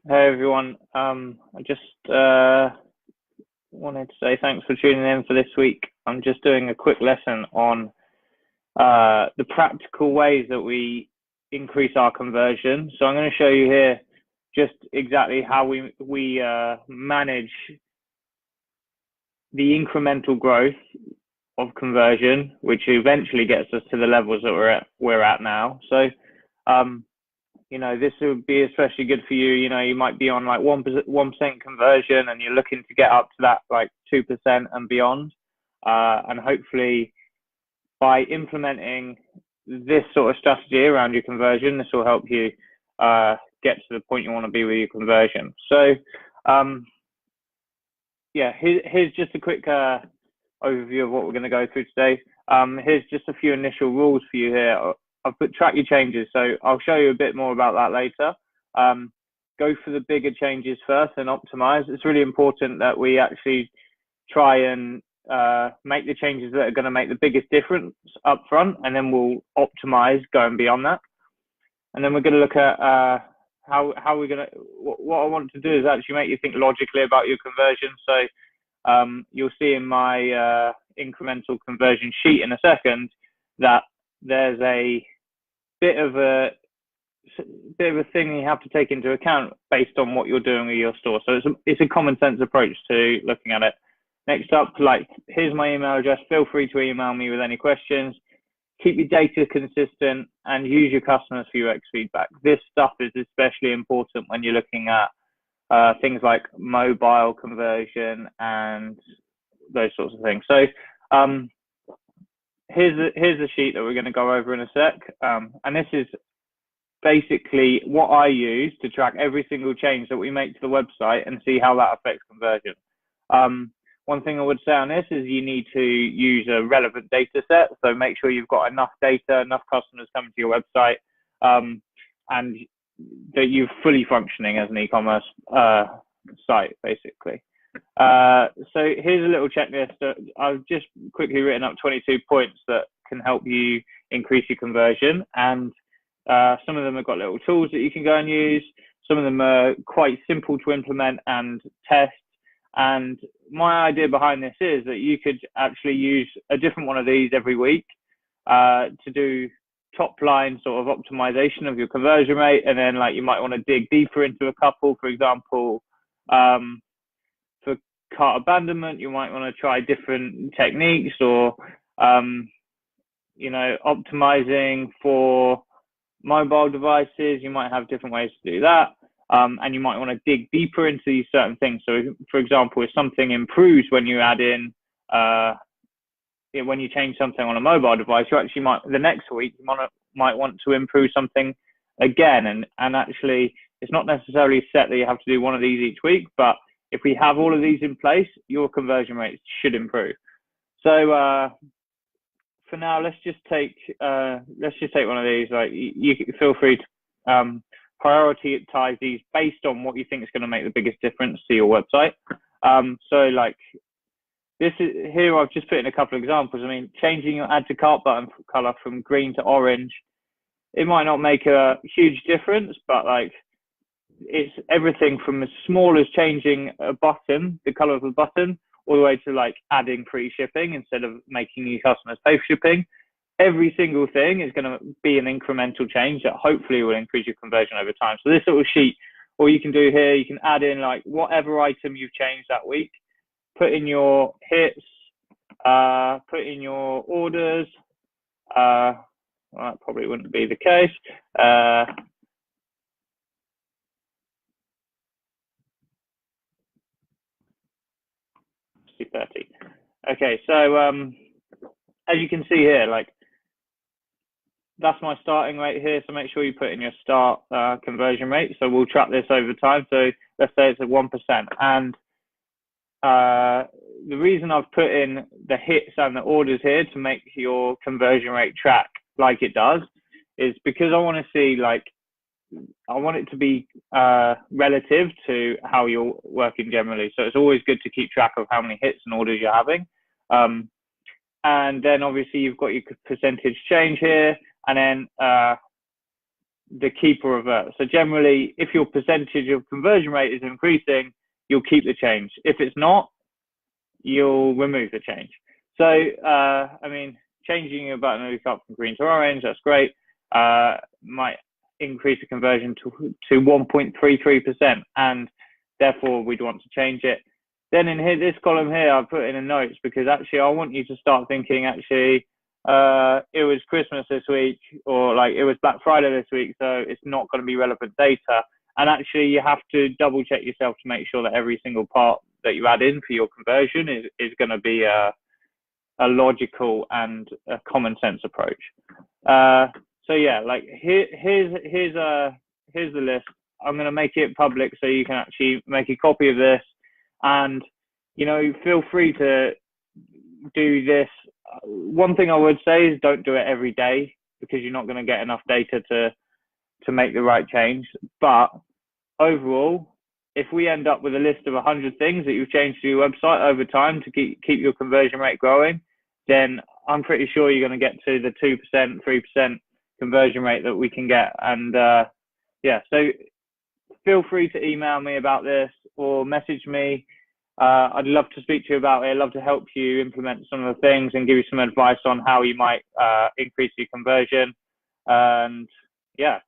Hey everyone. I just wanted to say thanks for tuning in for this week. I'm just doing a quick lesson on the practical ways that we increase our conversion. So I'm going to show you here just exactly how we manage the incremental growth of conversion, which eventually gets us to the levels that we're at now. So this would be especially good for you. You might be on like 1% conversion and you're looking to get up to that like 2% and beyond. And hopefully by implementing this sort of strategy around your conversion, this will help you get to the point you want to be with your conversion. So here's just a quick overview of what we're going to go through today. Here's just a few initial rules for you here. I've put track your changes, so I'll show you a bit more about that later. Go for the bigger changes first and optimize. It's really important that we actually try and make the changes that are going to make the biggest difference up front, and then we'll optimize going beyond that. And then we're going to look at how we're going to, what I want to do is actually make you think logically about your conversion. So you'll see in my incremental conversion sheet in a second that there's a bit of a thing you have to take into account based on what you're doing with your store. So it's a common sense approach to looking at it. Next up, here's my email address. Feel free to email me with any questions. Keep your data consistent and use your customers for UX feedback. This stuff is especially important when you're looking at things like mobile conversion and those sorts of things. So here's a sheet that we're going to go over in a sec. And this is basically what I use to track every single change that we make to the website and see how that affects conversion. One thing I would say on this is you need to use a relevant data set. So make sure you've got enough data, enough customers coming to your website, and that you're fully functioning as an e-commerce site, basically. So here's a little checklist. I've just quickly written up 22 points that can help you increase your conversion. And some of them have got little tools that you can go and use. Some of them are quite simple to implement and test. And my idea behind this is that you could actually use a different one of these every week to do top line sort of optimization of your conversion rate. And then you might want to dig deeper into a couple. For example, for cart abandonment, you might want to try different techniques, or optimizing for mobile devices, you might have different ways to do that. And you might want to dig deeper into these certain things. So for example, if something improves when you add in when you change something on a mobile device, you actually might the next week you might want to improve something again. And actually it's not necessarily set that you have to do one of these each week, but if we have all of these in place, your conversion rates should improve. So for now, let's just take one of these. You feel free to prioritize these based on what you think is going to make the biggest difference to your website. So this is here. I've just put in a couple of examples. I mean, changing your add to cart button color from green to orange, it might not make a huge difference, but it's everything from as small as changing a button, the color of the button, all the way to adding free shipping instead of making your customers pay for shipping. Every single thing is going to be an incremental change that hopefully will increase your conversion over time. So this little sheet, all you can do here, you can add in whatever item you've changed that week, put in your hits, put in your orders. Well, that probably wouldn't be the case. 30. Okay, so as you can see here, that's my starting rate here. So make sure you put in your start conversion rate. So we'll track this over time. So let's say it's at 1%. And the reason I've put in the hits and the orders here to make your conversion rate track like it does is because I want to see I want it to be relative to how you're working generally. So it's always good to keep track of how many hits and orders you're having. And then obviously you've got your percentage change here. And then the keep or revert. So generally, if your percentage of conversion rate is increasing, you'll keep the change. If it's not, you'll remove the change. So, I mean, changing your button look up from green to orange, that's great. Might increase the conversion to 1.33%, and therefore we'd want to change it. Then in here, this column here, I put in a notes because actually I want you to start thinking, actually, it was Christmas this week, or like it was Black Friday this week, so it's not going to be relevant data. And actually you have to double check yourself to make sure that every single part that you add in for your conversion is going to be a logical and a common sense approach. So yeah, like here's the list. I'm going to make it public so you can actually make a copy of this, and feel free to do this. One thing I would say is don't do it every day because you're not going to get enough data to make the right change. But overall, if we end up with a list of 100 things that you've changed to your website over time to keep your conversion rate growing, then I'm pretty sure you're going to get to the 2%, 3% conversion rate that we can get. And yeah, so feel free to email me about this or message me. I'd love to speak to you about it. I'd love to help you implement some of the things and give you some advice on how you might increase your conversion. And yeah,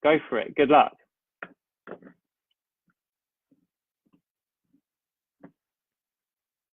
go for it. Good luck.